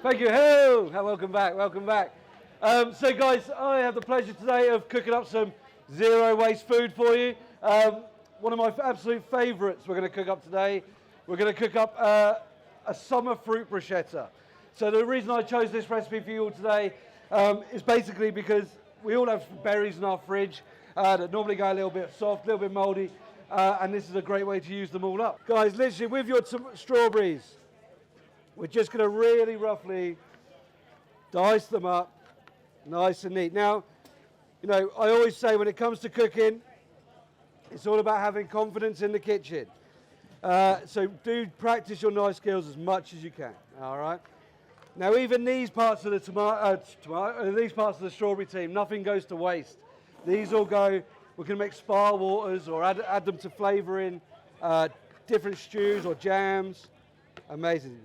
Thank you. Hello. Welcome back. Welcome back. So, guys, I have the pleasure today of cooking up some zero waste food for you. One of my absolute favourites we're going to cook up today. We're going to cook up a summer fruit bruschetta. So the reason I chose this recipe for you all today is basically because we all have berries in our fridge that normally go a little bit soft, a little bit mouldy, and this is a great way to use them all up. Guys, literally with your strawberries, we're just going to really roughly dice them up, nice and neat. Now, you know, I always say when it comes to cooking, it's all about having confidence in the kitchen. So do practice your knife skills as much as you can, all right? Now, even these parts of the these parts of the strawberry team, nothing goes to waste. These all go. We can make spa waters or add them to flavouring different stews or jams. Amazing.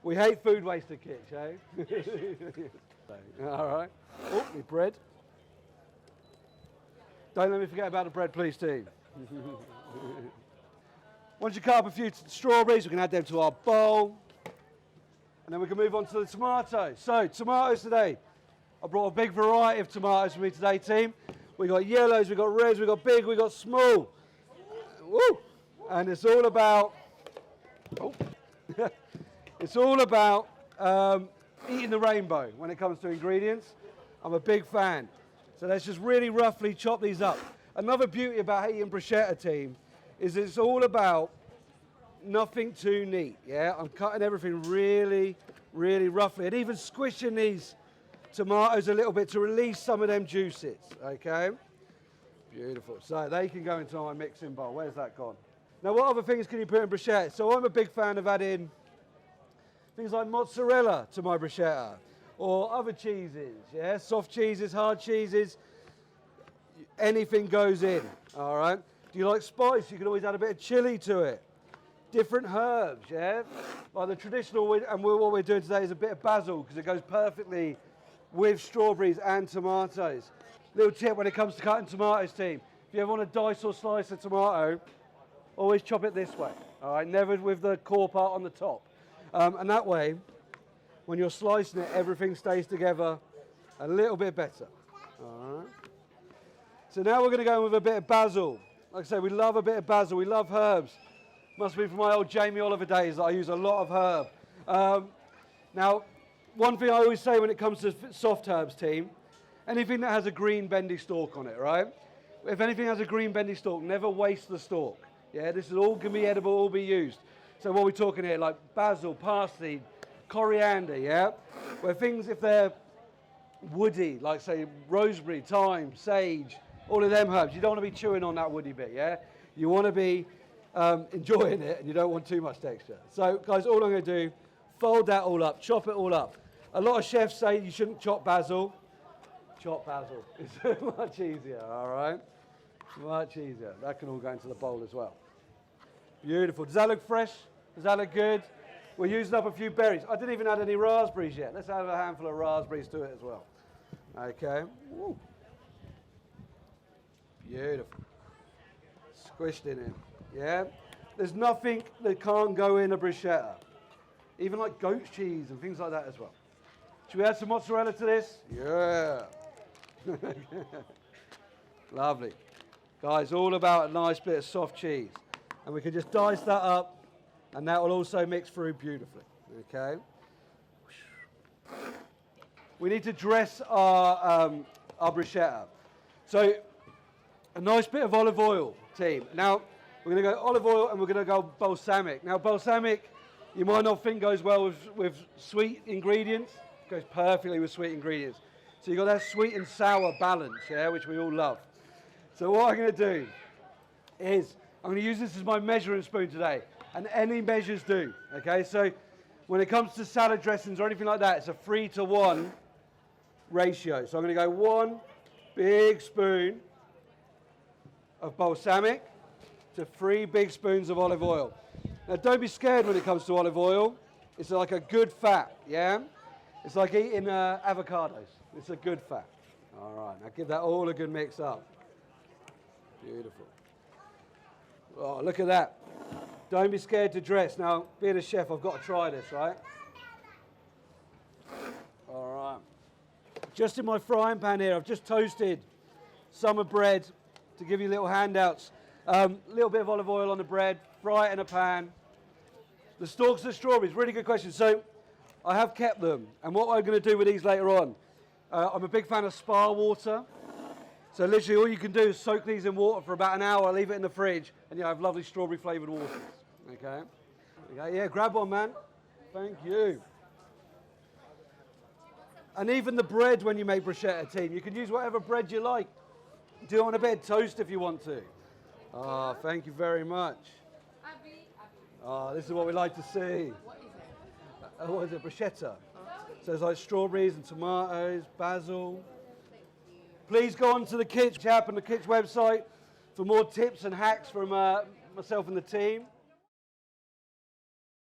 We hate food waste at Kitche, eh? All right. Oh, the bread. Don't let me forget about the bread, please, team. Once you cut up a few strawberries, we can add them to our bowl. And then we can move on to the tomatoes. So, tomatoes today. I brought a big variety of tomatoes for me today, team. We got yellows, we got reds, we got big, we got small. Woo! And it's all about, it's all about eating the rainbow when it comes to ingredients. I'm a big fan. So let's just really roughly chop these up. Another beauty about eating bruschetta, team, is it's all about nothing too neat, yeah? I'm cutting everything really, really roughly, and even squishing these tomatoes a little bit to release some of them juices, okay? Beautiful. So they can go into my mixing bowl. Where's that gone? Now, what other things can you put in bruschetta? So I'm a big fan of adding things like mozzarella to my bruschetta, or other cheeses, yeah? Soft cheeses, hard cheeses, anything goes in, all right? Do you like spice? You can always add a bit of chili to it. Different herbs, yeah? Like the traditional, and what we're doing today is a bit of basil, because it goes perfectly with strawberries and tomatoes. Little tip when it comes to cutting tomatoes, team. If you ever want to dice or slice a tomato, always chop it this way, all right? Never with the core part on the top. And that way, when you're slicing it, everything stays together a little bit better, all right? So now we're going to go in with a bit of basil. Like I say, we love a bit of basil. We love herbs. Must be from my old Jamie Oliver days that I use a lot of herb. Now, one thing I always say when it comes to soft herbs, team, anything that has a green bendy stalk on it, right? If anything has a green bendy stalk, never waste the stalk. Yeah, this is all going to be edible, all be used. So what are we talking here? Like basil, parsley, coriander, yeah? Where things, if they're woody, like say rosemary, thyme, sage, all of them herbs, you don't want to be chewing on that woody bit, yeah? You want to be enjoying it, and you don't want too much texture. So, guys, all I'm going to do, fold that all up, chop it all up. A lot of chefs say you shouldn't chop basil. Chop basil. It's much easier, all right? Much easier. That can all go into the bowl as well. Beautiful. Does that look fresh? Does that look good? We're using up a few berries. I didn't even add any raspberries yet. Let's add a handful of raspberries to it as well. Okay. Woo. Beautiful. Squished in it. Yeah? There's nothing that can't go in a bruschetta. Even like goat cheese and things like that as well. Should we add some mozzarella to this? Yeah. Lovely. Guys, all about a nice bit of soft cheese. And we can just dice that up, and that will also mix through beautifully. Okay? We need to dress our bruschetta. So, a nice bit of olive oil, team. Now, we're going to go olive oil and we're going to go balsamic. Now, balsamic, you might not think goes well with sweet ingredients. It goes perfectly with sweet ingredients. So you've got that sweet and sour balance, yeah, which we all love. So what I'm going to do is, I'm going to use this as my measuring spoon today. And any measures do, okay? So when it comes to salad dressings or anything like that, it's a 3-to-1 ratio. So I'm going to go 1 big spoon of balsamic to 3 big spoons of olive oil. Now, don't be scared when it comes to olive oil. It's like a good fat, yeah? It's like eating avocados. It's a good fat. All right, now give that all a good mix up. Beautiful. Oh, look at that. Don't be scared to dress. Now, being a chef, I've got to try this, right? Just in my frying pan here, I've just toasted summer bread to give you little handouts. A little bit of olive oil on the bread, fry it in a pan. The stalks of strawberries, really good question. So I have kept them, and what I'm going to do with these later on, I'm a big fan of spa water. So literally all you can do is soak these in water for about an hour, leave it in the fridge, and you have lovely strawberry flavoured waters. Okay? Okay, yeah, grab one, man. Thank you. And even the bread when you make bruschetta, team, you can use whatever bread you like. Do it on a bed toast if you want to. Ah, thank you very much. Ah, this is what we like to see. What is it? Bruschetta. So there's like strawberries and tomatoes, basil. Please go on to the Kitche app and the Kitche website for more tips and hacks from myself and the team.